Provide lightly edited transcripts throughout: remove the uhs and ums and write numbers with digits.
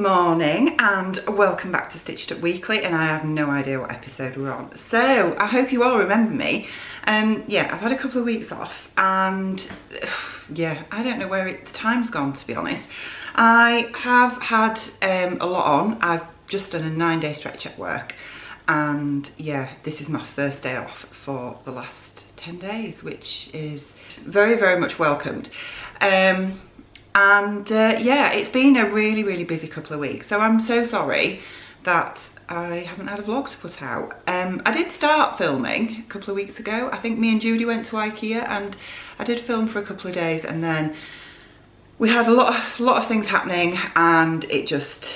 morning and welcome back to Stitched Up Weekly, and I have no idea what episode we're on, so I hope you all remember me. Yeah, I've had a couple of weeks off and yeah, I don't know where the time's gone, to be honest. I have had a lot on. I've just done a 9-day stretch at work, and yeah, this is my first day off for the last 10 days, which is very, very much welcomed. Yeah, it's been a really, really busy couple of weeks, so I'm so sorry that I haven't had a vlog to put out. I did start filming a couple of weeks ago. I think me and Judy went to IKEA and I did film for a couple of days, and then we had a lot of things happening and it just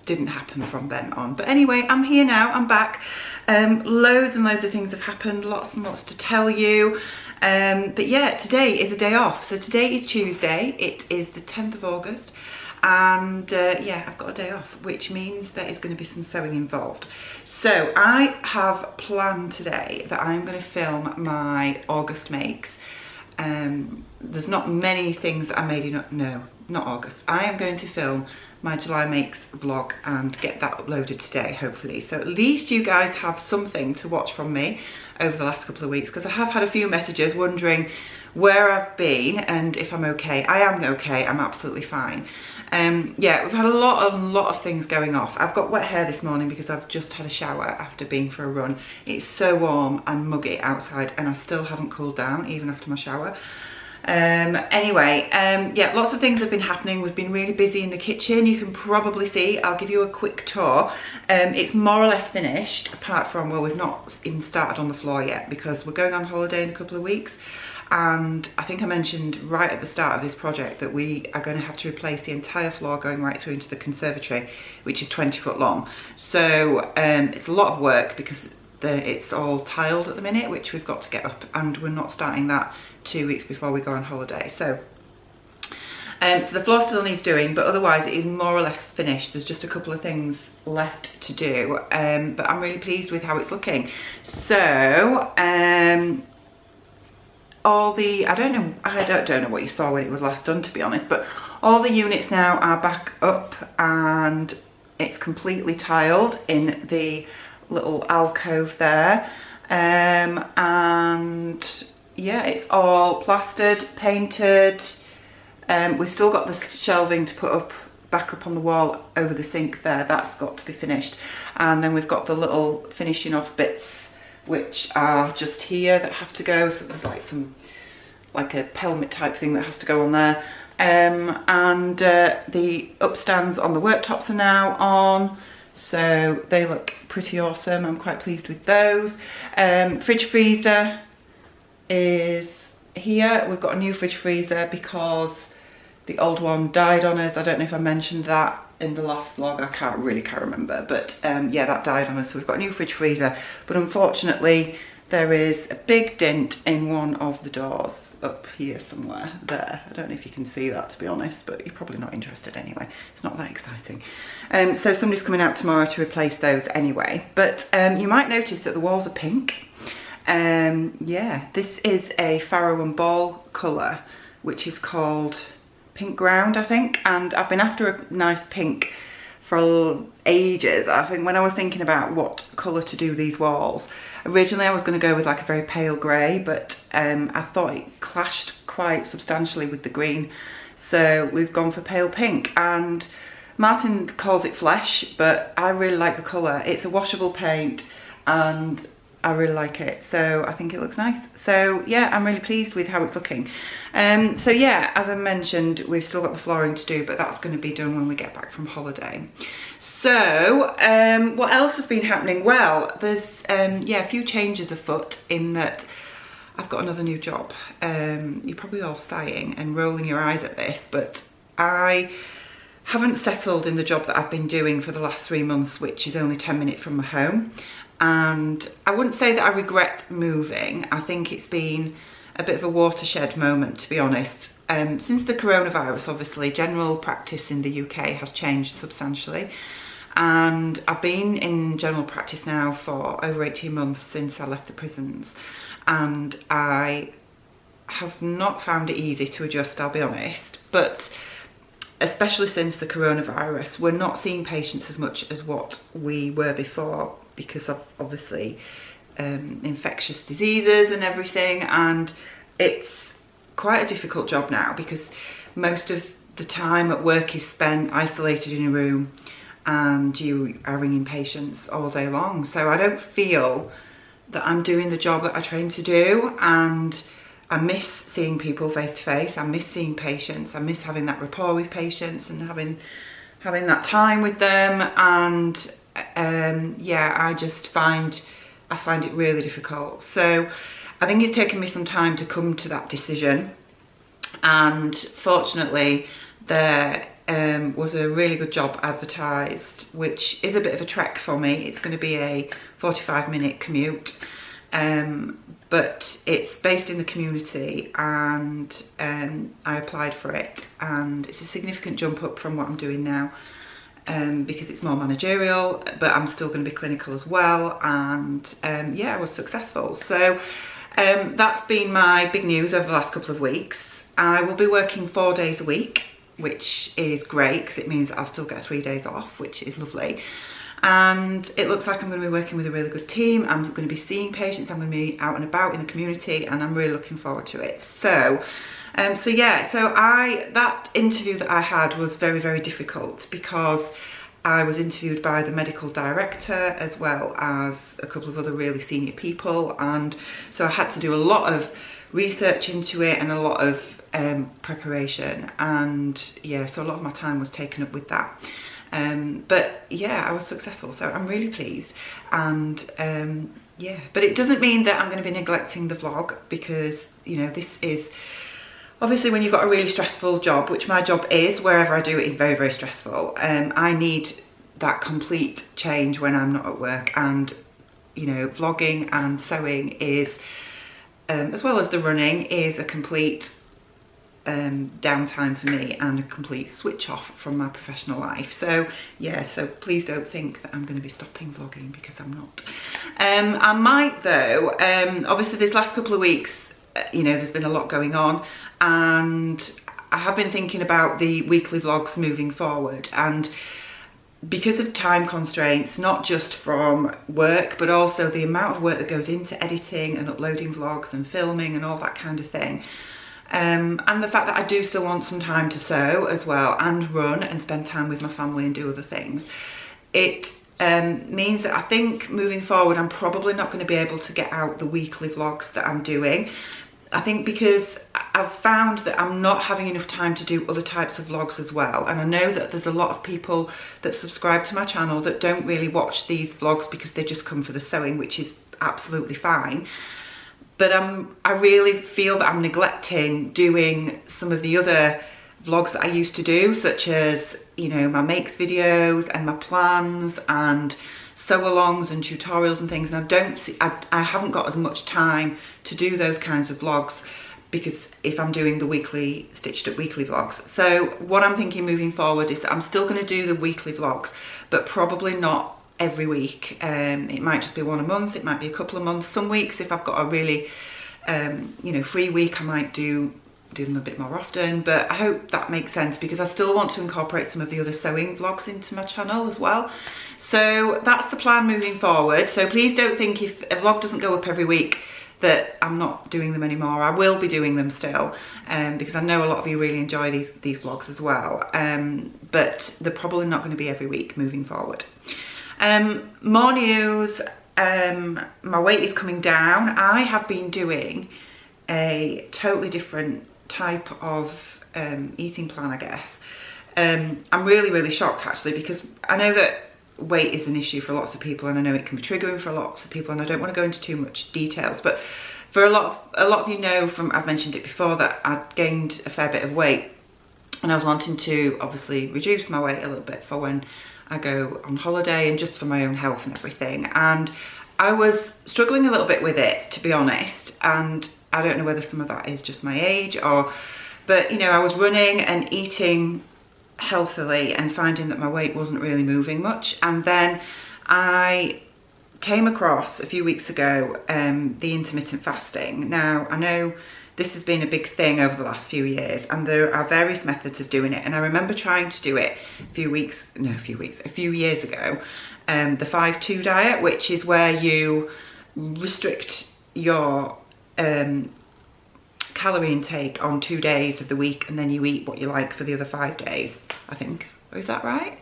didn't happen from then on. But anyway, I'm here now, I'm back. Loads and loads of things have happened, lots and lots to tell you. But yeah, today is a day off. So today is Tuesday, it is the 10th of August, and yeah, I've got a day off, which means there is going to be some sewing involved. So I have planned today that I'm going to film my August makes. There's not many things that I made in, no, not August. I am going to film my July makes vlog and get that uploaded today, hopefully. So at least you guys have something to watch from me over the last couple of weeks, because I have had a few messages wondering where I've been and if I'm okay. I am okay, I'm absolutely fine. Yeah, we've had a lot of things going off. I've got wet hair this morning because I've just had a shower after being for a run. It's so warm and muggy outside and I still haven't cooled down even after my shower. Anyway, yeah, lots of things have been happening. We've been really busy in the kitchen. You can probably see, I'll give you a quick tour. It's more or less finished, apart from, well, we've not even started on the floor yet because we're going on holiday in a couple of weeks. And I think I mentioned right at the start of this project that we are going to have to replace the entire floor going right through into the conservatory, which is 20 foot long. So it's a lot of work because it's all tiled at the minute, which we've got to get up, and we're not starting that 2 weeks before we go on holiday. So so the floor still needs doing, but otherwise it is more or less finished. There's just a couple of things left to do, but I'm really pleased with how it's looking. So all the, I don't know what you saw when it was last done, to be honest, but all the units now are back up and it's completely tiled in the little alcove there, and yeah, it's all plastered, painted. We've still got the shelving to put back up on the wall over the sink there. That's got to be finished, and then we've got the little finishing off bits which are just here that have to go. So there's like a pelmet type thing that has to go on there, and the upstands on the worktops are now on, so they look pretty awesome. I'm quite pleased with those. Fridge freezer is here. We've got a new fridge freezer because the old one died on us. I don't know if I mentioned that in the last vlog, I can't remember, but yeah, that died on us, so we've got a new fridge freezer, but unfortunately there is a big dent in one of the doors up here somewhere there. I don't know if you can see that, to be honest, but you're probably not interested anyway. It's not that exciting. So somebody's coming out tomorrow to replace those anyway, but you might notice that the walls are pink. Yeah, this is a farrow and ball colour, which is called Pink Ground, I think, and I've been after a nice pink for ages. I think when I was thinking about what colour to do these walls, originally I was going to go with like a very pale grey, but I thought it clashed quite substantially with the green, so we've gone for pale pink. And Martin calls it flesh, but I really like the colour. It's a washable paint and I really like it, so I think it looks nice. So yeah, I'm really pleased with how it's looking. So yeah, as I mentioned, we've still got the flooring to do, but that's going to be done when we get back from holiday. So what else has been happening? Well, there's yeah, a few changes afoot in that I've got another new job. You're probably all sighing and rolling your eyes at this, but I haven't settled in the job that I've been doing for the last 3 months, which is only 10 minutes from my home. And I wouldn't say that I regret moving. I think it's been a bit of a watershed moment, to be honest. Since the coronavirus, obviously, general practice in the UK has changed substantially. And I've been in general practice now for over 18 months since I left the prisons. And I have not found it easy to adjust, I'll be honest. But especially since the coronavirus, we're not seeing patients as much as what we were before because of obviously infectious diseases and everything, and it's quite a difficult job now because most of the time at work is spent isolated in a room and you are ringing patients all day long. So I don't feel that I'm doing the job that I trained to do, and I miss seeing people face to face. I miss seeing patients. I miss having that rapport with patients and having that time with them. And yeah, I find it really difficult. So I think it's taken me some time to come to that decision. And fortunately, there was a really good job advertised, which is a bit of a trek for me. It's going to be a 45-minute commute. But it's based in the community, and I applied for it, and it's a significant jump up from what I'm doing now, because it's more managerial, but I'm still going to be clinical as well. And yeah, I was successful. So that's been my big news over the last couple of weeks. I will be working 4 days a week, which is great because it means that I'll still get 3 days off, which is lovely. And it looks like I'm going to be working with a really good team. I'm going to be seeing patients. I'm going to be out and about in the community, and I'm really looking forward to it. So that interview that I had was very, very difficult because I was interviewed by the medical director as well as a couple of other really senior people, and so I had to do a lot of research into it and a lot of preparation, and yeah, so a lot of my time was taken up with that. But yeah, I was successful, so I'm really pleased. And yeah, but it doesn't mean that I'm going to be neglecting the vlog, because you know, this is obviously when you've got a really stressful job, which my job is, wherever I do it is very, very stressful. I need that complete change when I'm not at work, and you know, vlogging and sewing is, as well as the running, is a complete downtime for me and a complete switch off from my professional life. So yeah, so please don't think that I'm going to be stopping vlogging, because I'm not. I might though. Obviously this last couple of weeks, you know, there's been a lot going on, and I have been thinking about the weekly vlogs moving forward, and because of time constraints, not just from work, but also the amount of work that goes into editing and uploading vlogs and filming and all that kind of thing. And the fact that I do still want some time to sew as well, and run and spend time with my family and do other things, it means that I think moving forward I'm probably not going to be able to get out the weekly vlogs that I'm doing. I think because I've found that I'm not having enough time to do other types of vlogs as well, and I know that there's a lot of people that subscribe to my channel that don't really watch these vlogs because they just come for the sewing, which is absolutely fine. But I really feel that I'm neglecting doing some of the other vlogs that I used to do, such as, you know, my makes videos and my plans and sew-alongs and tutorials and things. And I haven't got as much time to do those kinds of vlogs, because if I'm doing the weekly, stitched up weekly vlogs. So what I'm thinking moving forward is that I'm still going to do the weekly vlogs, but probably not every week. It might just be one a month, it might be a couple of months. Some weeks, if I've got a really you know, free week, I might do them a bit more often. But I hope that makes sense, because I still want to incorporate some of the other sewing vlogs into my channel as well. So that's the plan moving forward. So please don't think if a vlog doesn't go up every week that I'm not doing them anymore. I will be doing them still, because I know a lot of you really enjoy these vlogs as well. But they're probably not going to be every week moving forward. More news, my weight is coming down. I have been doing a totally different type of eating plan, I guess. I'm really, really shocked actually, because I know that weight is an issue for lots of people, and I know it can be triggering for lots of people, and I don't want to go into too much details, but for a lot of you know, I've mentioned it before, that I'd gained a fair bit of weight, and I was wanting to obviously reduce my weight a little bit for when I go on holiday and just for my own health and everything. And I was struggling a little bit with it, to be honest, and I don't know whether some of that is just my age but you know, I was running and eating healthily and finding that my weight wasn't really moving much. And then I came across a few weeks ago the intermittent fasting. Now, I know this has been a big thing over the last few years, and there are various methods of doing it. And I remember trying to do it a few years ago, the 5-2 diet, which is where you restrict your calorie intake on 2 days of the week, and then you eat what you like for the other 5 days, I think. Or is that right?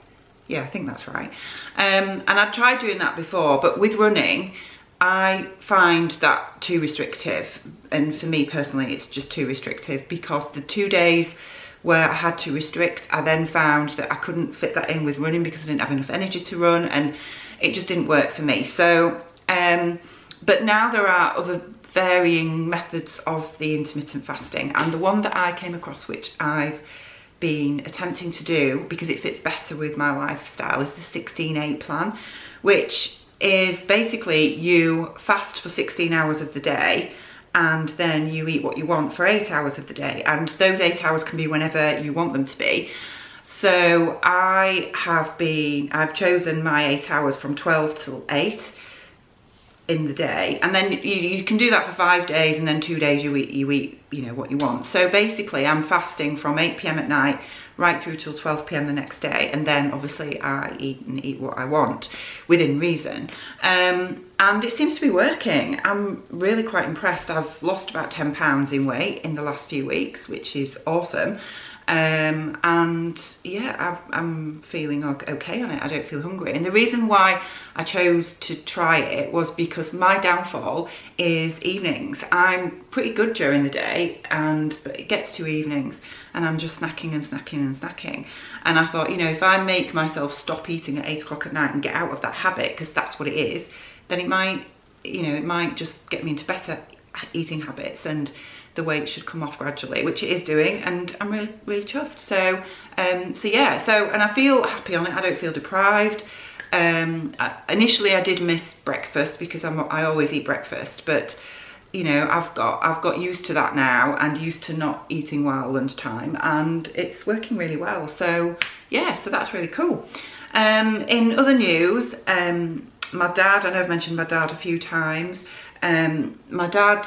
Yeah, I think that's right. And I've tried doing that before, but with running, I find that too restrictive. And for me personally, it's just too restrictive, because the 2 days where I had to restrict, I then found that I couldn't fit that in with running because I didn't have enough energy to run, and it just didn't work for me. So, but now there are other varying methods of the intermittent fasting, and the one that I came across, which I've been attempting to do because it fits better with my lifestyle, is the 16-8 plan, which is basically you fast for 16 hours of the day, and then you eat what you want for 8 hours of the day, and those 8 hours can be whenever you want them to be. So I've chosen my 8 hours from 12 till 8 in the day, and then you can do that for 5 days, and then 2 days you eat you know what you want. So basically I'm fasting from 8 p.m. at night right through till 12 p.m. the next day, and then obviously I eat what I want within reason, and it seems to be working. I'm really quite impressed. I've lost about 10 pounds in weight in the last few weeks, which is awesome. And yeah, I'm feeling okay on it. I don't feel hungry. And the reason why I chose to try it was because my downfall is evenings. I'm pretty good during the day, but it gets to evenings and I'm just snacking and snacking and snacking. And I thought, you know, if I make myself stop eating at 8 o'clock at night and get out of that habit, because that's what it is, then it might just get me into better eating habits, and the weight should come off gradually, which it is doing, and I'm really, really chuffed. So, and I feel happy on it. I don't feel deprived. Initially I did miss breakfast because I always eat breakfast, but you know, I've got used to that now, and used to not eating while lunchtime, and it's working really well. So yeah, so that's really cool. In other news, my dad, I know I've mentioned my dad a few times. My dad,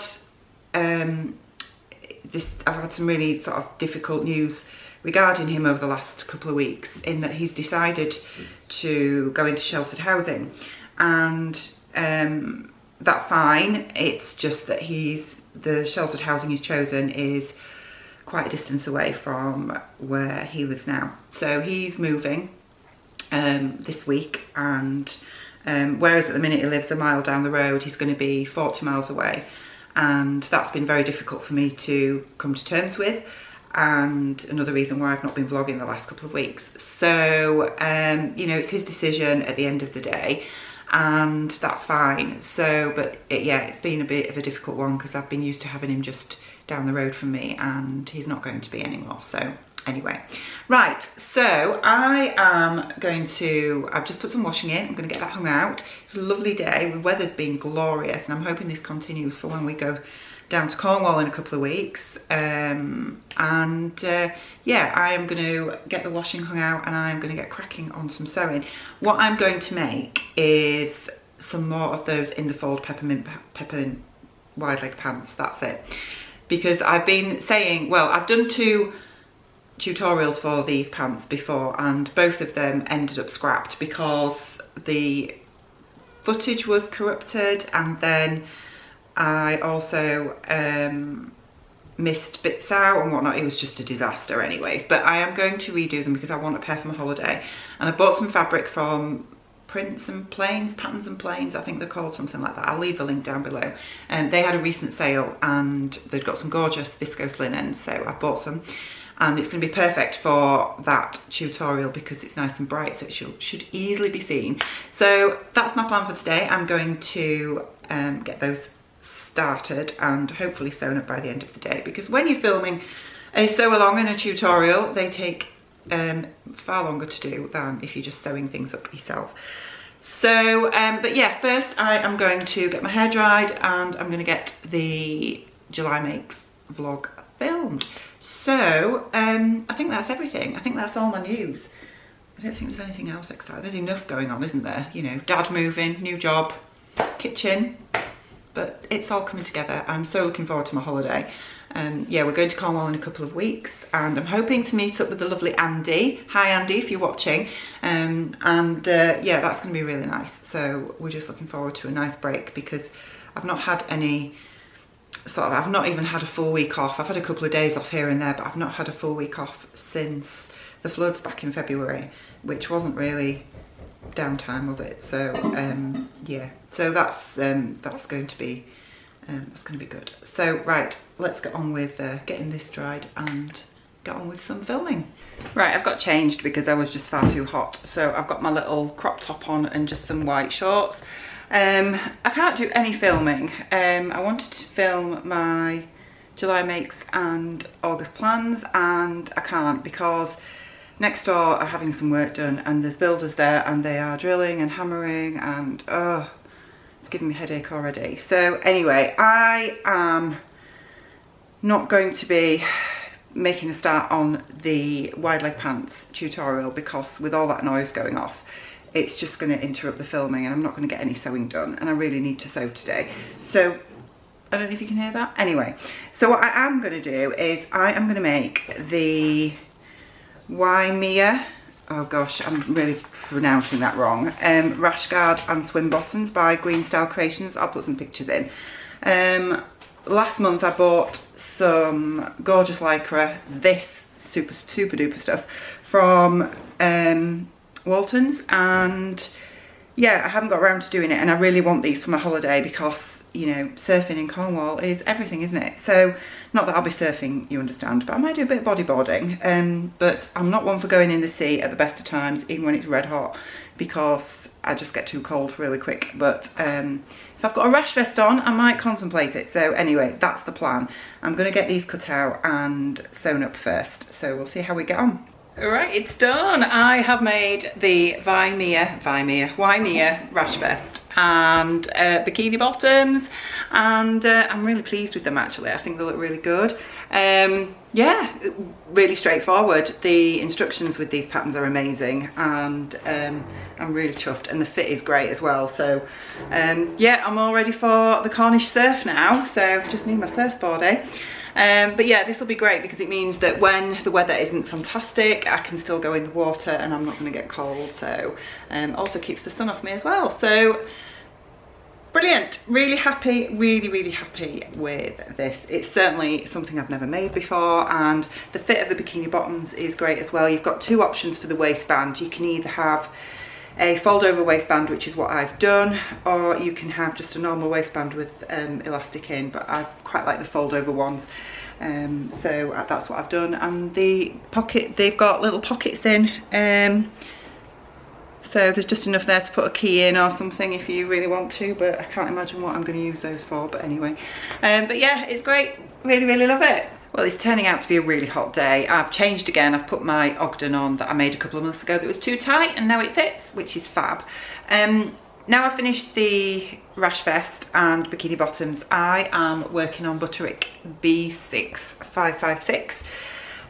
I've had some really sort of difficult news regarding him over the last couple of weeks, in that he's decided to go into sheltered housing, and that's fine. It's just that the sheltered housing he's chosen is quite a distance away from where he lives now. So he's moving this week, and whereas at the minute he lives a mile down the road, he's going to be 40 miles away. And that's been very difficult for me to come to terms with, and another reason why I've not been vlogging the last couple of weeks. So, you know, it's his decision at the end of the day, and that's fine. So, but it's been a bit of a difficult one, because I've been used to having him just down the road from me, and he's not going to be anymore. So anyway, right, so I've just put some washing in. I'm going to get that hung out. It's a lovely day. The weather's been glorious, and I'm hoping this continues for when we go down to Cornwall in a couple of weeks. Yeah, I am going to get the washing hung out, and I'm going to get cracking on some sewing. What I'm going to make is some more of those in the fold peppermint wide leg pants. That's it. Because I've been saying, well, I've done 2 tutorials for these pants before, and both of them ended up scrapped because the footage was corrupted, and then I also missed bits out and whatnot. It was just a disaster anyways, but I am going to redo them because I want a pair for my holiday, and I bought some fabric from Patterns and Plains, I think they're called, something like that. I'll leave the link down below. They had a recent sale, and they'd got some gorgeous viscose linen, so I bought some. And it's going to be perfect for that tutorial because it's nice and bright, so it should easily be seen. So that's my plan for today. I'm going to get those started and hopefully sewn up by the end of the day, because when you're filming a sew along and a tutorial, they take far longer to do than if you're just sewing things up yourself. So, but yeah, first I am going to get my hair dried, and I'm going to get the July Makes vlog filmed. So, I think that's everything. I think that's all my news. I don't think there's anything else exciting. There's enough going on, isn't there? You know, dad moving, new job, kitchen, but it's all coming together. I'm so looking forward to my holiday. Yeah, we're going to Cornwall in a couple of weeks, and I'm hoping to meet up with the lovely Andy. Hi Andy, if you're watching. Yeah, that's going to be really nice. So we're just looking forward to a nice break, because I've not had any I've not even had a full week off. I've had a couple of days off here and there, but I've not had a full week off since the floods back in February, which wasn't really downtime, was it? So yeah, so that's going to be good. So right, let's get on with getting this dried and get on with some filming. Right, I've got changed because I was just far too hot. So I've got my little crop top on and just some white shorts. I can't do any filming. I wanted to film my July makes and August plans, and I can't because next door are having some work done and there's builders there and they are drilling and hammering, and oh, it's giving me a headache already. So anyway, I am not going to be making a start on the wide leg pants tutorial because with all that noise going off, it's just going to interrupt the filming and I'm not going to get any sewing done, and I really need to sew today. So I don't know if you can hear that. Anyway, so what I am going to do is I am going to make the Waimea, oh gosh, I'm really pronouncing that wrong, Rashguard and swim bottoms by Greenstyle Creations. I'll put some pictures in. Last month I bought some gorgeous lycra, this super duper stuff from Walton's, and yeah, I haven't got around to doing it, and I really want these for my holiday because, you know, surfing in Cornwall is everything, isn't it? So not that I'll be surfing, you understand, but I might do a bit of bodyboarding, but I'm not one for going in the sea at the best of times, even when it's red hot, because I just get too cold really quick. But if I've got a rash vest on, I might contemplate it. So anyway, that's the plan. I'm going to get these cut out and sewn up first, so we'll see how we get on. All right, it's done. I have made the Waimea rash vest and bikini bottoms, and I'm really pleased with them actually. I think they look really good. Yeah, really straightforward. The instructions with these patterns are amazing, and I'm really chuffed, and the fit is great as well. So yeah, I'm all ready for the Cornish surf now, so just need my surfboard, eh? But yeah, this will be great because it means that when the weather isn't fantastic, I can still go in the water and I'm not going to get cold. So also keeps the sun off me as well. So brilliant, really happy, really happy with this. It's certainly something I've never made before, and the fit of the bikini bottoms is great as well. You've got two options for the waistband. You can either have a fold over waistband, which is what I've done, or you can have just a normal waistband with elastic in, but I quite like the fold over ones. So that's what I've done. And the pocket, they've got little pockets in, so there's just enough there to put a key in or something if you really want to, but I can't imagine what I'm going to use those for. But anyway, but yeah, it's great, really love it. Well, it's turning out to be a really hot day. I've changed again. I've put my Ogden on that I made a couple of months ago that was too tight, and now it fits, which is fab. Now I've finished the rash vest and bikini bottoms, I am working on Butterick B6556.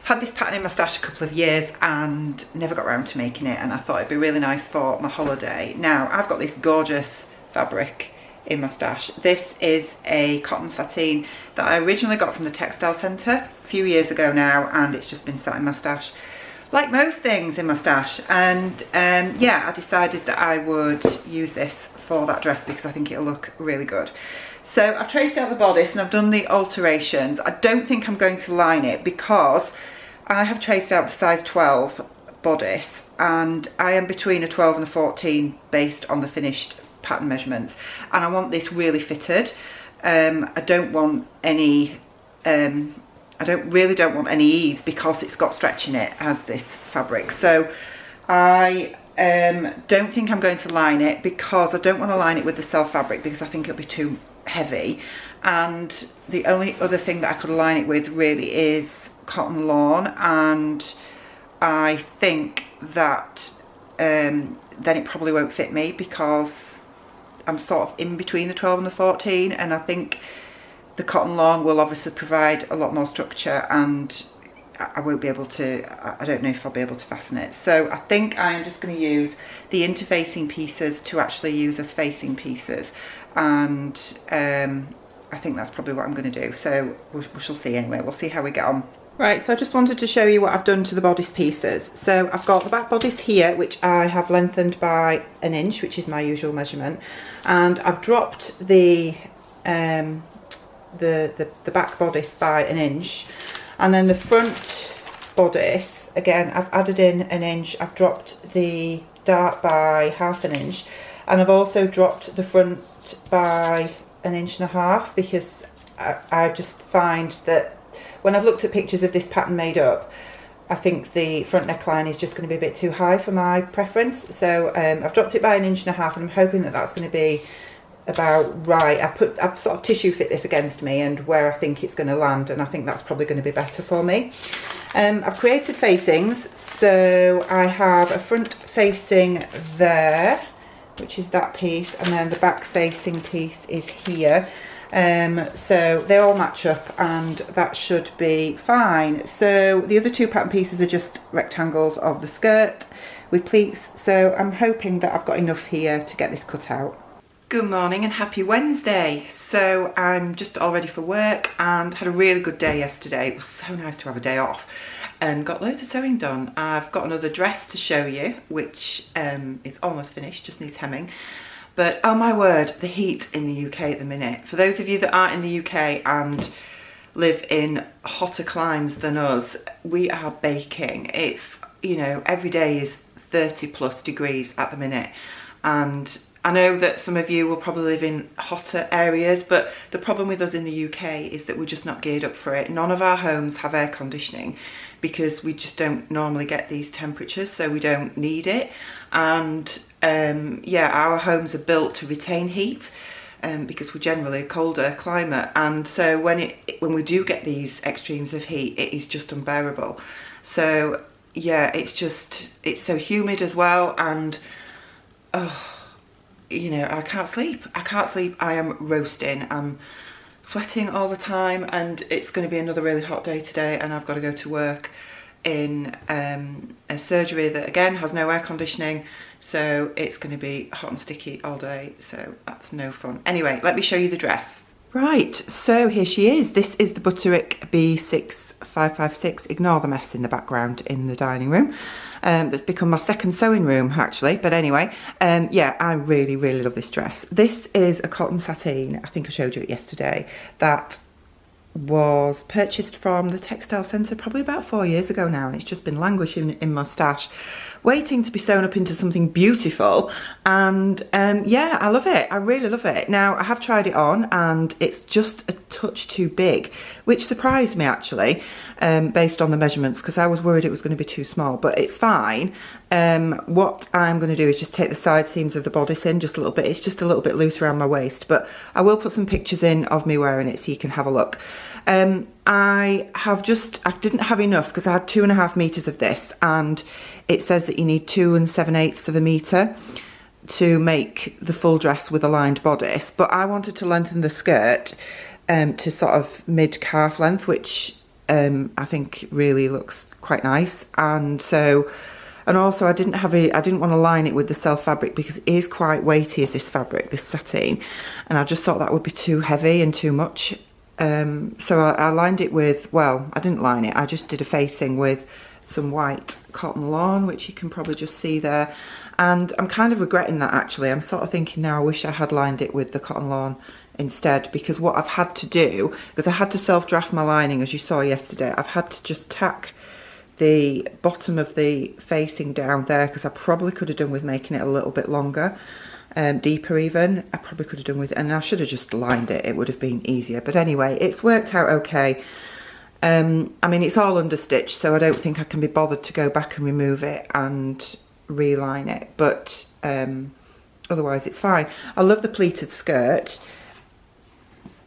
I've had this pattern in my stash a couple of years and never got around to making it, and I thought it'd be really nice for my holiday. Now I've got this gorgeous fabric in my stash. This is a cotton sateen that I originally got from the textile centre a few years ago now, and it's just been sat in my stash like most things in my stash. And yeah, I decided that I would use this for that dress because I think it'll look really good. So I've traced out the bodice and I've done the alterations. I don't think I'm going to line it because I have traced out the size 12 bodice, and I am between a 12 and a 14 based on the finished pattern measurements, and I want this really fitted. I don't want any really don't want any ease because it's got stretch in it as this fabric. So I don't think I'm going to line it because I don't want to line it with the self fabric because I think it'll be too heavy, and the only other thing that I could line it with really is cotton lawn, and I think that then it probably won't fit me because I'm sort of in between the 12 and the 14, and I think the cotton lawn will obviously provide a lot more structure and I won't be able to, I don't know if I'll be able to fasten it. So I think I'm just going to use the interfacing pieces to actually use as facing pieces. And I think that's probably what I'm going to do. So we shall see anyway. We'll see how we get on. Right, so I just wanted to show you what I've done to the bodice pieces. So I've got the back bodice here, which I have lengthened by 1 inch, which is my usual measurement. And I've dropped the back bodice by 1 inch. And then the front bodice, again, I've added in 1 inch. I've dropped the dart by 1/2 inch. And I've also dropped the front by 1.5 inches because I just find that when I've looked at pictures of this pattern made up, I think the front neckline is just going to be a bit too high for my preference. So I've dropped it by 1.5 inches, and I'm hoping that that's going to be about right. I've sort of tissue fit this against me and where I think it's going to land, and I think that's probably going to be better for me. I've created facings, so I have a front facing there, which is that piece, and then the back facing piece is here. So they all match up, and that should be fine. So the other 2 pattern pieces are just rectangles of the skirt with pleats, so I'm hoping that I've got enough here to get this cut out. Good morning and happy Wednesday. So I'm just all ready for work and had a really good day yesterday. It was so nice to have a day off and got loads of sewing done. I've got another dress to show you, which is almost finished, just needs hemming. But oh my word, the heat in the UK at the minute. For those of you that aren't in the UK and live in hotter climes than us, we are baking. It's, you know, every day is 30+ degrees at the minute. And I know that some of you will probably live in hotter areas, but the problem with us in the UK is that we're just not geared up for it. None of our homes have air conditioning because we just don't normally get these temperatures, so we don't need it. And yeah, our homes are built to retain heat because we're generally a colder climate. And so when we do get these extremes of heat, it is just unbearable. So yeah, it's so humid as well, and you know, I can't sleep. I am roasting. I'm sweating all the time, and it's going to be another really hot day today, and I've got to go to work in a surgery that again has no air conditioning, so it's going to be hot and sticky all day, so that's no fun. Anyway, let me show you the dress. Right, so here she is. This is the Butterick B6556. Ignore the mess in the background in the dining room. That's become my second sewing room, actually. But anyway, yeah, I really, really love this dress. This is a cotton sateen. I think I showed you it yesterday. That was purchased from the textile centre probably about 4 years ago now, and it's just been languishing in my stash, waiting to be sewn up into something beautiful. And yeah, I love it. I really love it. Now, I have tried it on, and it's just a touch too big, which surprised me actually, based on the measurements, because I was worried it was going to be too small, but it's fine. What I'm going to do is just take the side seams of the bodice in just a little bit. It's just a little bit loose around my waist, but I will put some pictures in of me wearing it so you can have a look. I didn't have enough because I had 2.5 meters of this, and it says that you need 2 7/8 of a meter to make the full dress with a lined bodice, but I wanted to lengthen the skirt to sort of mid calf length, which I think really looks quite nice. And also I didn't want to line it with the self fabric because it is quite weighty as this fabric, this sateen, and I just thought that would be too heavy and too much. So I lined it with, well, I didn't line it, I just did a facing with some white cotton lawn, which you can probably just see there. And I'm kind of regretting that actually. I'm sort of thinking now I wish I had lined it with the cotton lawn instead, because what I've had to do, because I had to self-draft my lining as you saw yesterday, I've had to just tack the bottom of the facing down there, because I probably could have done with making it a little bit longer, deeper even. I probably could have done with, and I should have just lined it, it would have been easier. But anyway, it's worked out okay. I mean, it's all under stitch, so I don't think I can be bothered to go back and remove it and reline it, but otherwise it's fine. I love the pleated skirt.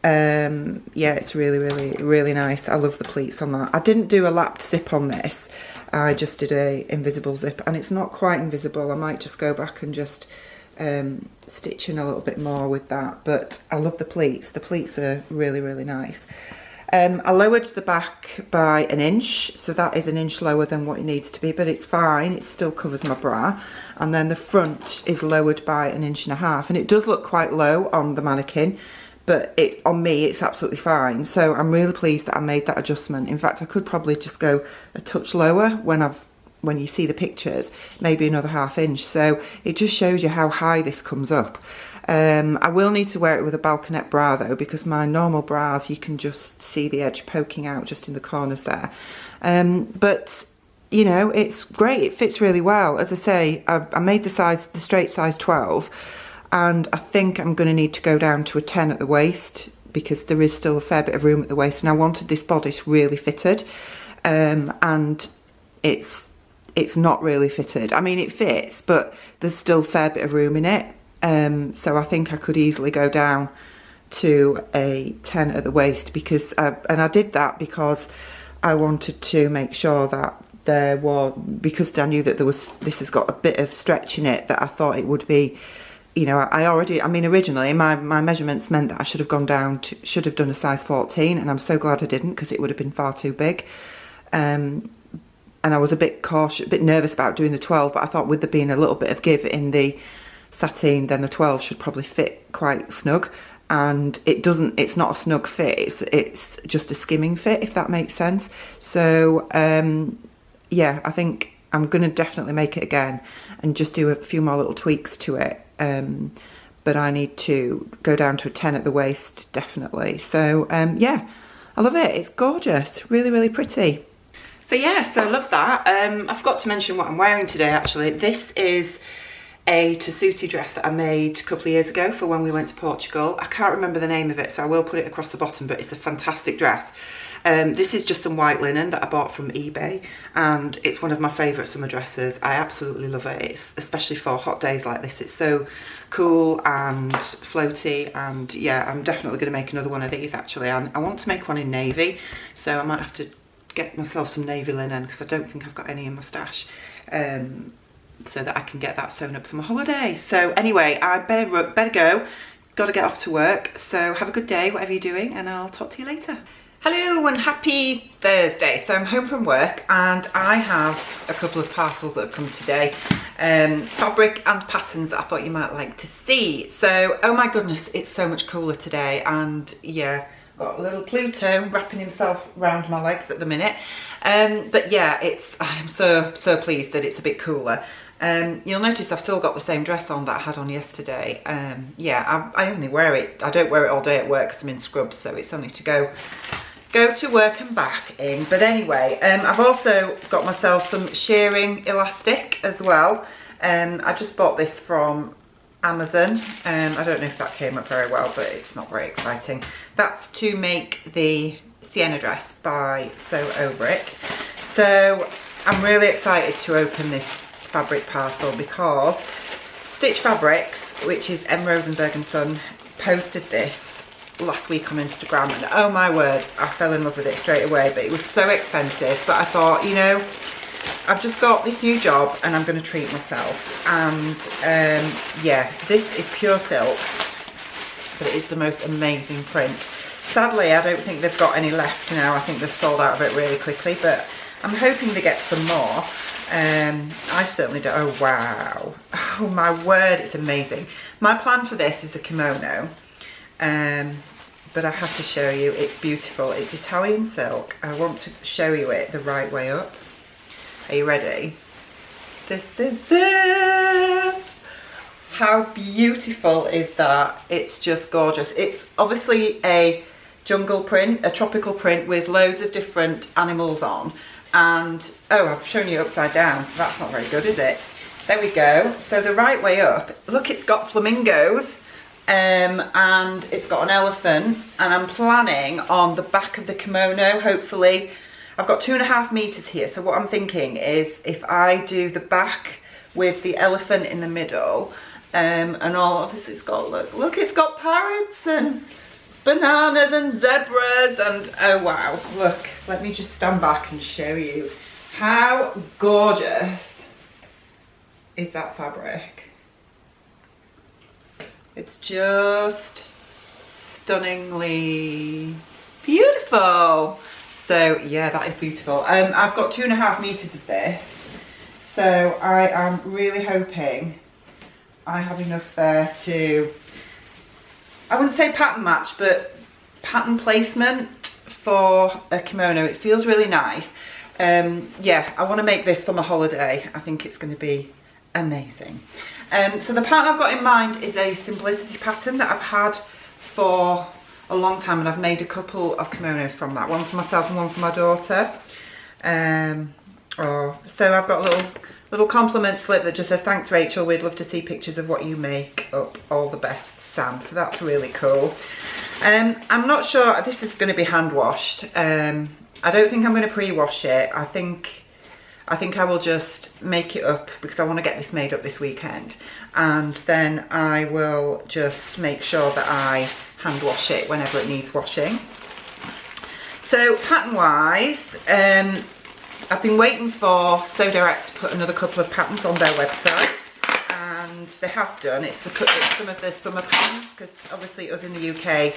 Yeah, it's really, really, really nice. I love the pleats on that. I didn't do a lapped zip on this, I just did a invisible zip, and it's not quite invisible. I might just go back and just stitch in a little bit more with that, but I love the pleats. The pleats are really, really nice. I lowered the back by 1 inch, so that is 1 inch lower than what it needs to be, but it's fine, it still covers my bra. And then the front is lowered by 1.5 inches, and it does look quite low on the mannequin, but on me it's absolutely fine. So I'm really pleased that I made that adjustment. In fact, I could probably just go a touch lower when you see the pictures, maybe another 1/2 inch. So it just shows you how high this comes up. I will need to wear it with a balconette bra though, because my normal bras, you can just see the edge poking out just in the corners there. But you know, it's great, it fits really well. As I say, I made the straight size 12, and I think I'm going to need to go down to a 10 at the waist, because there is still a fair bit of room at the waist, and I wanted this bodice really fitted, and it's not really fitted. I mean, it fits, but there's still a fair bit of room in it. So I think I could easily go down to a 10 at the waist, because and I did that because I wanted to make sure that because I knew that this has got a bit of stretch in it, that I thought it would be, you know, I mean originally my measurements meant that I should have done a size 14, and I'm so glad I didn't, because it would have been far too big. And I was a bit cautious, a bit nervous about doing the 12, but I thought with there being a little bit of give in the sateen, then the 12 should probably fit quite snug. And it's not a snug fit, it's just a skimming fit, if that makes sense. So yeah, I think I'm going to definitely make it again and just do a few more little tweaks to it. But I need to go down to a 10 at the waist, definitely. So yeah, I love it. It's gorgeous, really, really pretty. So yeah, so I love that. I forgot to mention what I'm wearing today, actually. This is a Tessuti dress that I made a couple of years ago for when we went to Portugal. I can't remember the name of it, so I will put it across the bottom, but it's a fantastic dress. This is just some white linen that I bought from eBay, and it's one of my favourite summer dresses. I absolutely love it. It's especially for hot days like this. It's so cool and floaty, and yeah, I'm definitely going to make another one of these actually. I want to make one in navy, so I might have to get myself some navy linen, because I don't think I've got any in my stash, so that I can get that sewn up for my holiday. So anyway, I better go. Got to get off to work. So have a good day, whatever you're doing, and I'll talk to you later. Hello and happy Thursday. So I'm home from work, and I have a couple of parcels that have come today. Fabric and patterns that I thought you might like to see. So, oh my goodness, it's so much cooler today, and yeah, got a little Pluto wrapping himself around my legs at the minute. But yeah, I'm so pleased that it's a bit cooler. You'll notice I've still got the same dress on that I had on yesterday. Yeah, I only wear it, I don't wear it all day at work because I'm in scrubs, so it's only to go to work and back in. But anyway, I've also got myself some shearing elastic as well. I just bought this from Amazon. I don't know if that came up very well, but it's not very exciting. That's to make the sienna dress by Sew Over It. So I'm really excited to open this fabric parcel, because Stitch Fabrics, which is M. Rosenberg and Son, posted this last week on Instagram, and oh my word, I fell in love with it straight away. But it was so expensive, but I thought, you know, I've just got this new job and I'm going to treat myself. And yeah, this is pure silk, but it is the most amazing print. Sadly, I don't think they've got any left now. I think they've sold out of it really quickly, but I'm hoping to get some more. I certainly do. Oh wow, oh my word, it's amazing. My plan for this is a kimono, but I have to show you, it's beautiful. It's Italian silk. I want to show you it the right way up. Are you ready? This is it. How beautiful is that? It's just gorgeous. It's obviously a jungle print, a tropical print with loads of different animals on. And oh, I've shown you upside down, so that's not very good, is it? There we go. So the right way up, look, it's got flamingos, and it's got an elephant, and I'm planning on the back of the kimono, hopefully. I've got 2.5 meters here, so what I'm thinking is if I do the back with the elephant in the middle, and all of this, it's got, look, it's got parrots and bananas and zebras, and oh wow, look, let me just stand back and show you how gorgeous is that fabric. It's just stunningly Beautiful. So yeah, that is beautiful. I've got 2.5 meters of this, so I am really hoping I have enough there to, I wouldn't say pattern match, but pattern placement for a kimono. It feels really nice. Yeah, I want to make this for my holiday. I think it's going to be amazing. So the pattern I've got in mind is a simplicity pattern that I've had for a long time, and I've made a couple of kimonos from that, one for myself and one for my daughter. So I've got a little compliment slip that just says, thanks Rachel, we'd love to see pictures of what you make up, all the best, Sam. So that's really cool. I'm not sure, this is going to be hand washed. I don't think I'm going to pre-wash it. I think I will just make it up because I want to get this made up this weekend, and then I will just make sure that I hand wash it whenever it needs washing. So pattern wise, I've been waiting for So Direct to put another couple of patterns on their website, and they have done. It's some of the summer patterns, because obviously us in the UK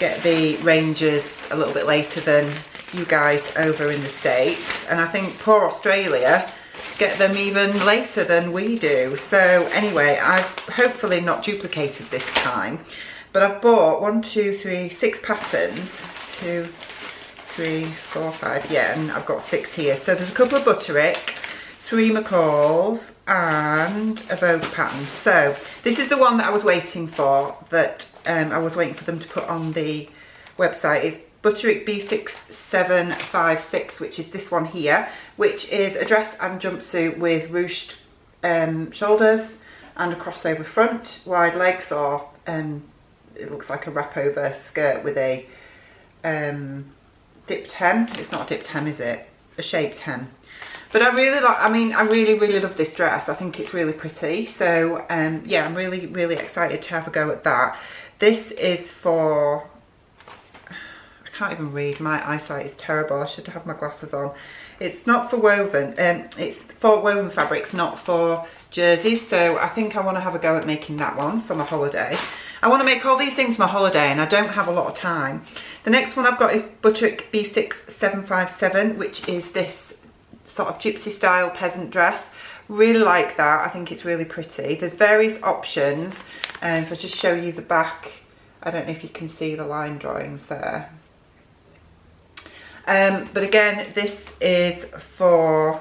get the ranges a little bit later than you guys over in the States, and I think poor Australia get them even later than we do. So anyway, I've hopefully not duplicated this time, but I've bought 6 patterns, 2, 3, 4, 5, yeah, and I've got 6 here. So there's a couple of Butterick, 3 McCalls, and a Vogue pattern. So this is the one that I was waiting for, that I was waiting for them to put on the website. It's Butterick B6756, which is this one here, which is a dress and jumpsuit with ruched shoulders and a crossover front, wide legs, or it looks like a wrap over skirt with a dipped hem. It's not a dipped hem, is it? A shaped hem. But I really like, I really love this dress. I think it's really pretty. So yeah, I'm really excited to have a go at that. This is for, I can't even read, my eyesight is terrible, I should have my glasses on. It's not for woven, it's for woven fabrics, not for jerseys, so I think I want to have a go at making that one for my holiday. I want to make all these things for my holiday, and I don't have a lot of time. The next one I've got is Butterick B6757, which is this sort of gypsy style peasant dress. Really like that, I think it's really pretty. There's various options, and if I just show you the back, I don't know if you can see the line drawings there. But again, this is for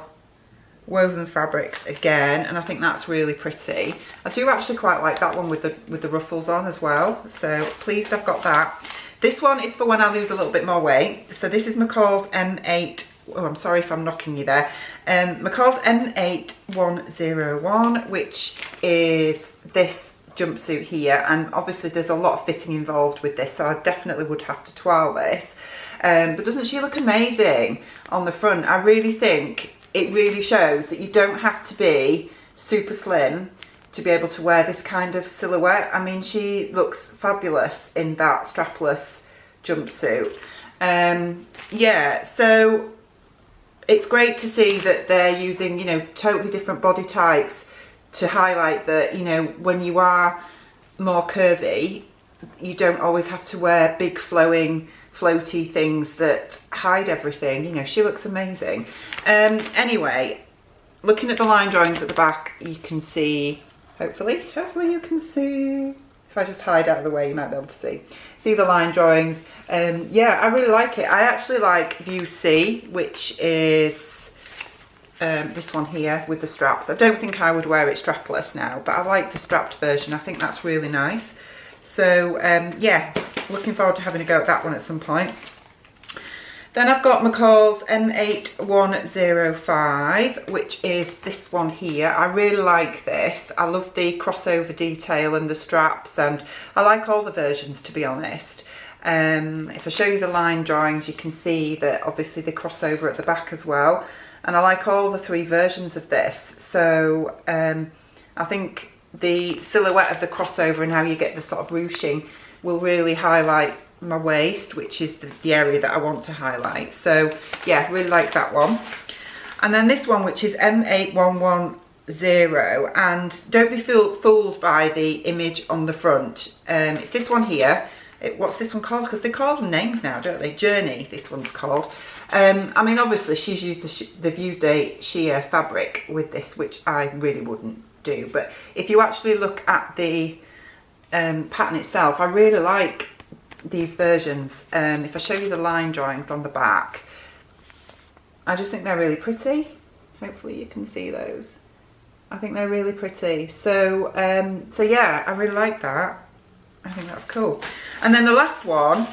woven fabrics again, and I think that's really pretty. I do actually quite like that one with the ruffles on as well, so pleased I've got that. This one is for when I lose a little bit more weight. So this is McCall's M8, oh I'm sorry if I'm knocking you there, McCall's M8101, which is this jumpsuit here, and obviously there's a lot of fitting involved with this, so I definitely would have to twirl this. But doesn't she look amazing on the front? I really think it really shows that you don't have to be super slim to be able to wear this kind of silhouette. I mean, she looks fabulous in that strapless jumpsuit. Yeah, so it's great to see that they're using, you know, totally different body types to highlight that, you know, when you are more curvy, you don't always have to wear big flowing floaty things that hide everything. You know, she looks amazing. Anyway, looking at the line drawings at the back, you can see, hopefully you can see, if I just hide out of the way you might be able to see the line drawings. Yeah, I really like it. I actually like view C, which is this one here with the straps. I don't think I would wear it strapless now, but I like the strapped version. I think that's really nice. So yeah, looking forward to having a go at that one at some point. Then I've got McCall's M8105, which is this one here. I really like this. I love the crossover detail and the straps, and I like all the versions, to be honest. If I show you the line drawings, you can see that obviously the crossover at the back as well. And I like all the 3 versions of this. So I think the silhouette of the crossover and how you get the sort of ruching will really highlight my waist, which is the area that I want to highlight. So yeah, really like that one. And then this one, which is M8110, and don't be fooled by the image on the front. It's this one here, what's this one called? Because they call them names now, don't they? Journey, this one's called. I mean, obviously she's used they've used a sheer fabric with this, which I really wouldn't do. But if you actually look at the pattern itself, I really like these versions. If I show you the line drawings on the back, I just think they're really pretty. Hopefully you can see those. I think they're really pretty. So so yeah, I really like that. I think that's cool. And then the last one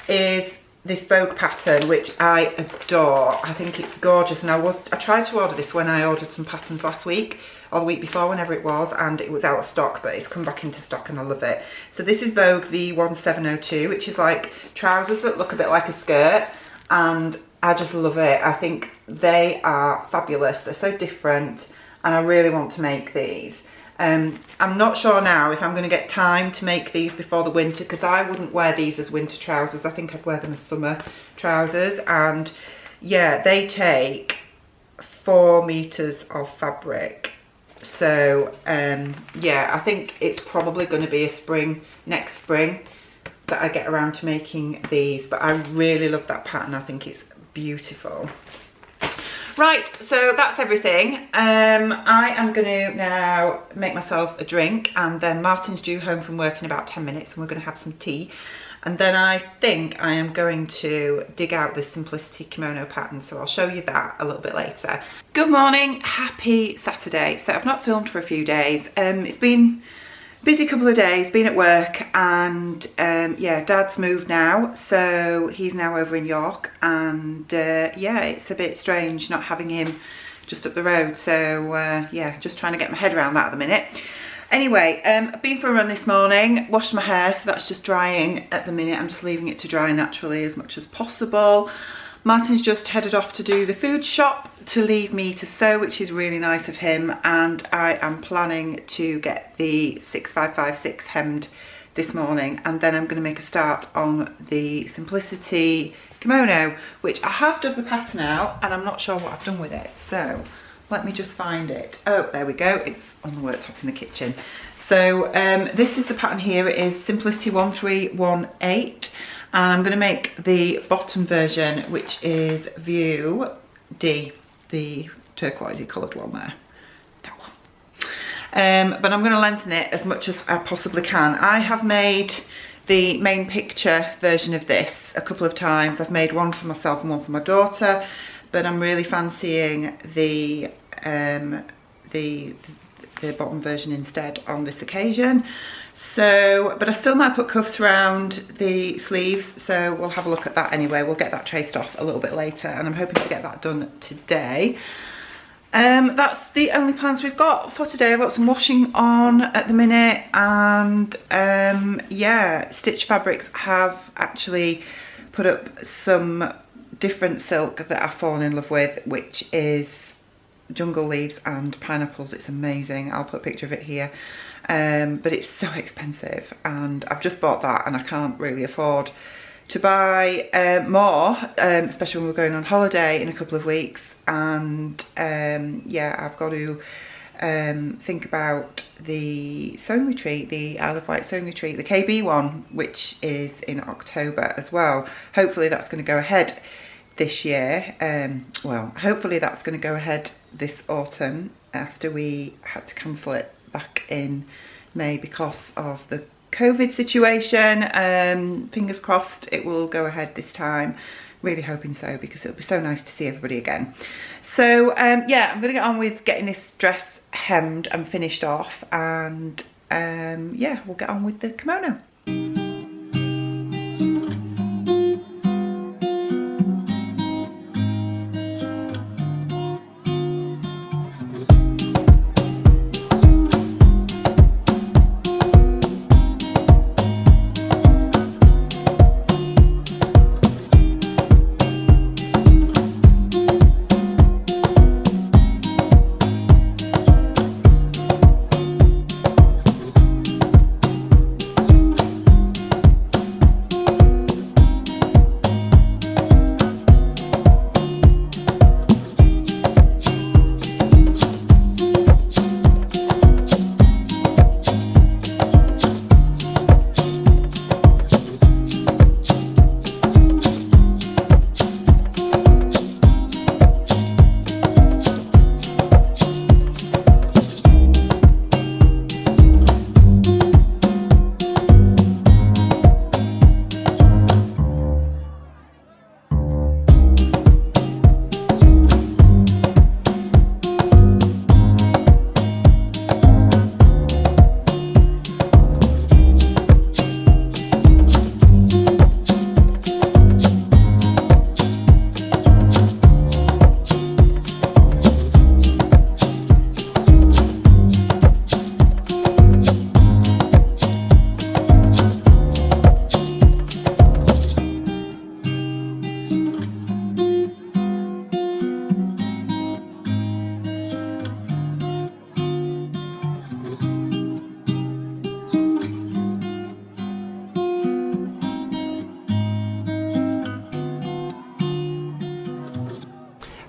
is this Vogue pattern, which I adore. I think it's gorgeous, and I tried to order this when I ordered some patterns last week or the week before, whenever it was, and it was out of stock, but it's come back into stock and I love it. So this is Vogue V1702, which is like trousers that look a bit like a skirt, and I just love it. I think they are fabulous. They're so different, and I really want to make these. I'm not sure now if I'm going to get time to make these before the winter, because I wouldn't wear these as winter trousers. I think I'd wear them as summer trousers. And yeah, they take 4 meters of fabric. So yeah, I think it's probably going to be next spring that I get around to making these. But I really love that pattern. I think it's beautiful. Right, so that's everything. I am going to now make myself a drink, and then Martin's due home from work in about 10 minutes and we're going to have some tea. And then I think I am going to dig out this Simplicity kimono pattern, so I'll show you that a little bit later. Good morning, happy Saturday. So I've not filmed for a few days. It's been a busy couple of days, been at work, and yeah, Dad's moved now, so he's now over in York, and yeah, it's a bit strange not having him just up the road. So yeah, just trying to get my head around that at the minute. Anyway, I've been for a run this morning, washed my hair, so that's just drying at the minute. I'm just leaving it to dry naturally as much as possible. Martin's just headed off to do the food shop to leave me to sew, which is really nice of him, and I am planning to get the 6556 hemmed this morning, and then I'm going to make a start on the Simplicity kimono, which I have done the pattern out and I'm not sure what I've done with it, so let me just find it. Oh, there we go, it's on the worktop in the kitchen. So this is the pattern here. It is Simplicity 1318. And I'm going to make the bottom version, which is View D, the turquoisey coloured one there. That one. But I'm going to lengthen it as much as I possibly can. I have made the main picture version of this a couple of times. I've made one for myself and one for my daughter, but I'm really fancying the bottom version instead on this occasion. So, but I still might put cuffs around the sleeves, so we'll have a look at that anyway. We'll get that traced off a little bit later, and I'm hoping to get that done today. That's the only plans we've got for today. I've got some washing on at the minute, and yeah, Stitch Fabrics have actually put up some different silk that I've fallen in love with, which is jungle leaves and pineapples. It's amazing. I'll put a picture of it here. But it's so expensive, and I've just bought that and I can't really afford to buy more, especially when we're going on holiday in a couple of weeks. And yeah, I've got to think about the sewing retreat, the Isle of Wight sewing retreat, the KB one, which is in October as well. Hopefully that's going to go ahead this year. Well, hopefully that's going to go ahead this autumn, after we had to cancel it back in May because of the COVID situation. Fingers crossed it will go ahead this time. Really hoping so, because it'll be so nice to see everybody again. So yeah, I'm gonna get on with getting this dress hemmed and finished off, and yeah, we'll get on with the kimono.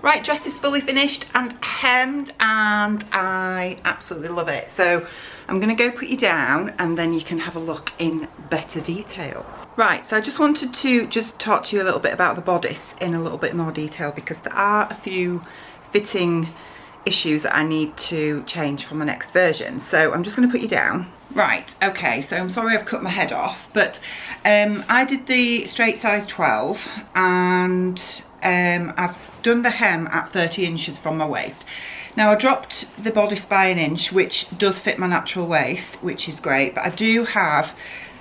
Right, dress is fully finished and hemmed and I absolutely love it. So I'm going to go put you down and then you can have a look in better details. Right, so I just wanted to talk to you a little bit about the bodice in a little bit more detail because there are a few fitting issues that I need to change for my next version. So I'm just going to put you down. Right, okay, so I'm sorry I've cut my head off, but I did the straight size 12 and I've done the hem at 30 inches from my waist. Now I dropped the bodice by an inch, which does fit my natural waist, which is great, but I do have,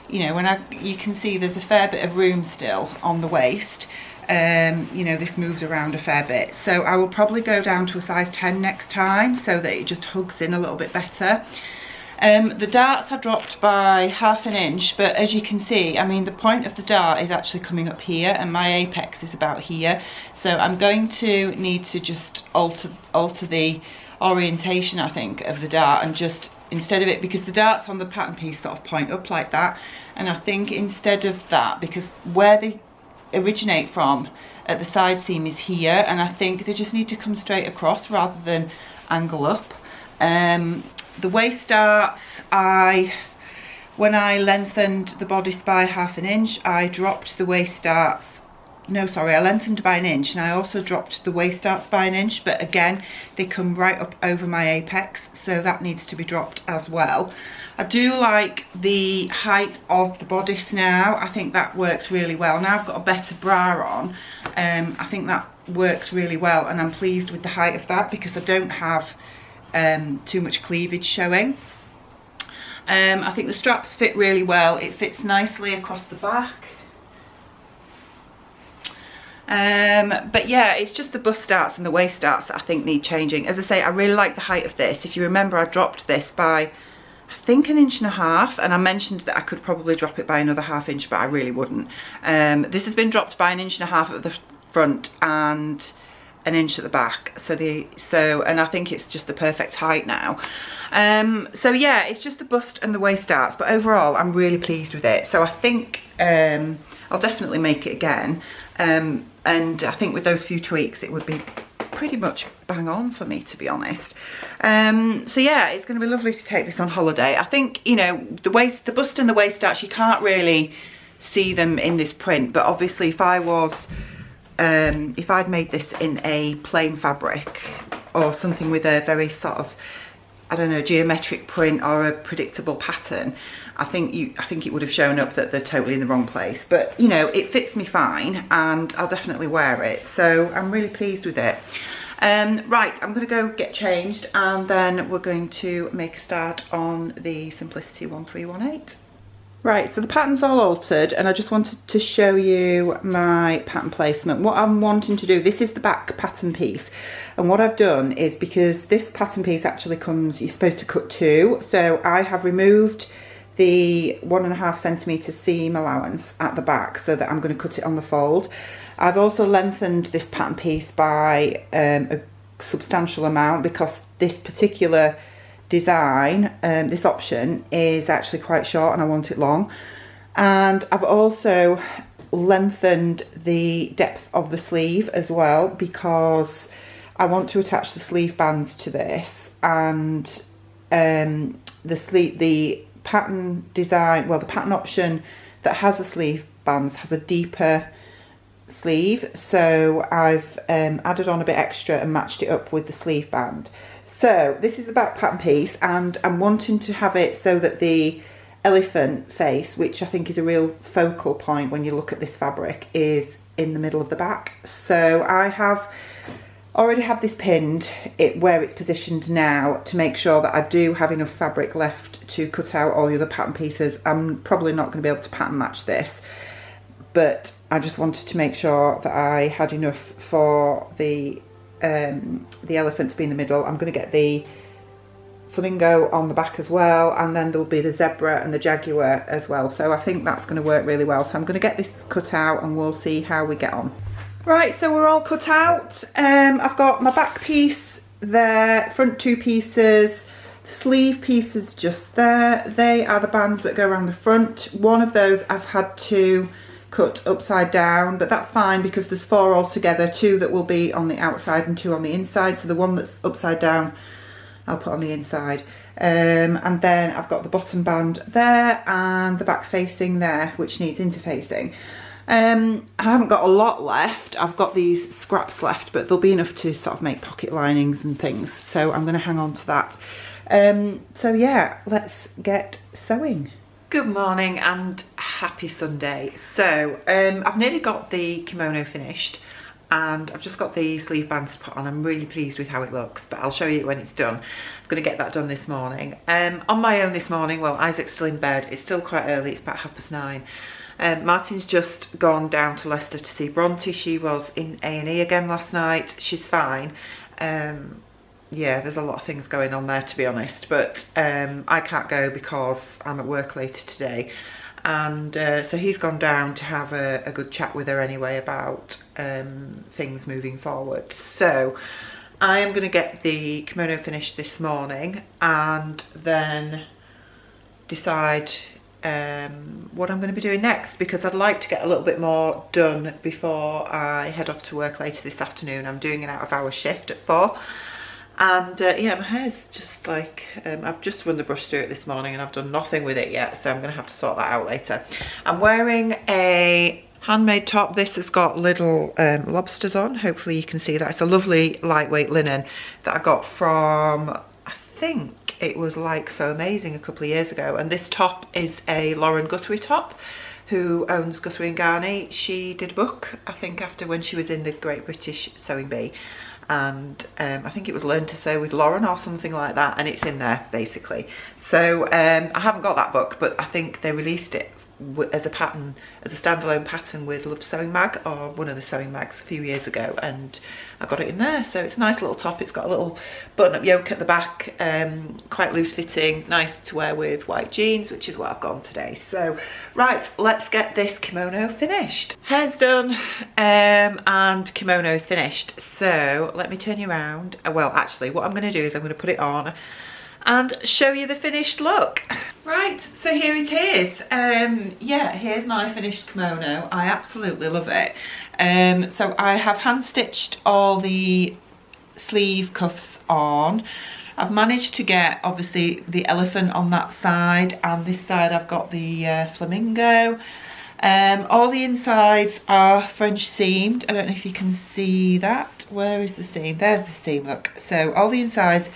you know, you can see there's a fair bit of room still on the waist. You know, this moves around a fair bit, so I will probably go down to a size 10 next time so that it just hugs in a little bit better. The darts are dropped by ½ inch, but as you can see, I mean, the point of the dart is actually coming up here and my apex is about here, so I'm going to need to just alter the orientation, I think, of the dart, and just instead of it, because the darts on the pattern piece sort of point up like that, and I think instead of that, because where they originate from at the side seam is here, and I think they just need to come straight across rather than angle up. The waist darts, when I lengthened the bodice by ½ inch, I dropped the waist darts, no sorry, I lengthened by an inch and I also dropped the waist darts by an inch, but again they come right up over my apex, so that needs to be dropped as well. I do like the height of the bodice now. I think that works really well. Now I've got a better bra on, I think that works really well, and I'm pleased with the height of that because I don't have too much cleavage showing. I think the straps fit really well. It fits nicely across the back. But yeah, it's just the bust darts and the waist darts that I think need changing. As I say, I really like the height of this. If you remember, I dropped this by, I think, 1.5 inches, and I mentioned that I could probably drop it by another ½ inch, but I really wouldn't. This has been dropped by 1.5 inches at the front and 1 inch at the back, and I think it's just the perfect height now. So yeah, it's just the bust and the waist darts, but overall I'm really pleased with it. So I think I'll definitely make it again, and I think with those few tweaks it would be pretty much bang on for me, to be honest. So yeah, it's going to be lovely to take this on holiday. I think, you know, the bust and the waist darts, you can't really see them in this print, but obviously if I'd made this in a plain fabric or something with a very sort of, I don't know, geometric print or a predictable pattern, I think it would have shown up that they're totally in the wrong place. But you know, it fits me fine and I'll definitely wear it, so I'm really pleased with it. Right, I'm going to go get changed and then we're going to make a start on the Simplicity 1318. Right, so the pattern's all altered and I just wanted to show you my pattern placement. What I'm wanting to do, this is the back pattern piece, and what I've done is, because this pattern piece actually comes, you're supposed to cut 2, so I have removed the 1.5 centimetre seam allowance at the back so that I'm going to cut it on the fold. I've also lengthened this pattern piece by a substantial amount because this particular design, this option is actually quite short and I want it long. And I've also lengthened the depth of the sleeve as well because I want to attach the sleeve bands to this, and the pattern design, well, the pattern option that has the sleeve bands has a deeper sleeve, so I've added on a bit extra and matched it up with the sleeve band. So this is the back pattern piece, and I'm wanting to have it so that the elephant face, which I think is a real focal point when you look at this fabric, is in the middle of the back. So I have already had this pinned where it's positioned now to make sure that I do have enough fabric left to cut out all the other pattern pieces. I'm probably not going to be able to pattern match this, but I just wanted to make sure that I had enough for the elephant to be in the middle. I'm going to get the flamingo on the back as well, and then there will be the zebra and the jaguar as well, so I think that's going to work really well. So I'm going to get this cut out and we'll see how we get on. Right, so we're all cut out. I've got my back piece there, front 2 pieces, sleeve pieces just there. They are the bands that go around the front. One of those I've had to cut upside down, but that's fine because there's 4 altogether, 2 that will be on the outside and 2 on the inside. So the one that's upside down I'll put on the inside. And then I've got the bottom band there and the back facing there, which needs interfacing. I haven't got a lot left. I've got these scraps left, but there'll be enough to sort of make pocket linings and things. So I'm going to hang on to that. So yeah, let's get sewing. Good morning and happy Sunday. So I've nearly got the kimono finished and I've just got the sleeve bands to put on. I'm really pleased with how it looks, but I'll show you when it's done. I'm going to get that done this morning. On my own this morning, well, Isaac's still in bed. It's still quite early, it's about 9:30. Martin's just gone down to Leicester to see Bronte. She was in A&E again last night. She's fine. Yeah, there's a lot of things going on there, to be honest, but I can't go because I'm at work later today. And so he's gone down to have a good chat with her anyway about things moving forward. So I am going to get the kimono finished this morning and then decide what I'm going to be doing next, because I'd like to get a little bit more done before I head off to work later this afternoon. I'm doing an out-of-hours shift at 4. And yeah, my hair's just like, I've just run the brush through it this morning and I've done nothing with it yet, so I'm going to have to sort that out later. I'm wearing a handmade top. This has got little lobsters on. Hopefully you can see that. It's a lovely lightweight linen that I got from, I think it was Like So Amazing a couple of years ago. And this top is a Lauren Guthrie top, who owns Guthrie and Garney. She did a book, I think, after when she was in the Great British Sewing Bee. And I think it was Learn to Sew with Lauren or something like that, and it's in there basically. So I haven't got that book, but I think they released it as a pattern, as a standalone pattern with Love Sewing Mag, or one of the sewing mags, a few years ago, and I got it in there. So it's a nice little top. It's got a little button-up yoke at the back, quite loose fitting, nice to wear with white jeans, which is what I've got on today. So right, let's get this kimono finished. Hair's done and kimono's finished. So let me turn you around. Well, actually what I'm going to do is I'm going to put it on and show you the finished look. Right, so here it is. Yeah, here's my finished kimono. I absolutely love it. So I have hand stitched all the sleeve cuffs on. I've managed to get, obviously, the elephant on that side, and this side I've got the flamingo. All the insides are French seamed. I don't know if you can see that. Where is the seam? There's the seam, look. So all the insides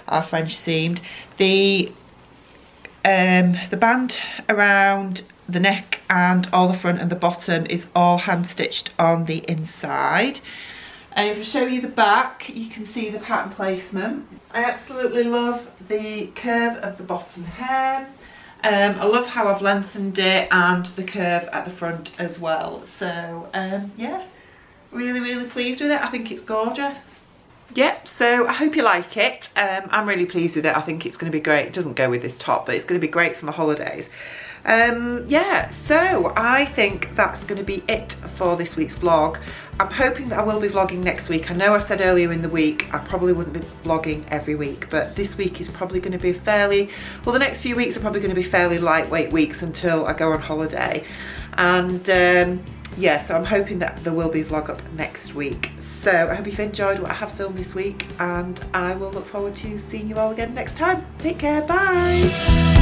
are French seamed. The band around the neck and all the front and the bottom is all hand stitched on the inside. And if I show you the back, you can see the pattern placement. I absolutely love the curve of the bottom hem. I love how I've lengthened it and the curve at the front as well. So yeah, really pleased with it. I think it's gorgeous. Yep, so I hope you like it. I'm really pleased with it. I think it's going to be great. It doesn't go with this top, but it's going to be great for my holidays. Yeah, so I think that's going to be it for this week's vlog. I'm hoping that I will be vlogging next week. I know I said earlier in the week I probably wouldn't be vlogging every week, but this week is probably going to be fairly, well, the next few weeks are probably going to be fairly lightweight weeks until I go on holiday. And yeah, so I'm hoping that there will be a vlog up next week. So I hope you've enjoyed what I have filmed this week, and I will look forward to seeing you all again next time. Take care, bye.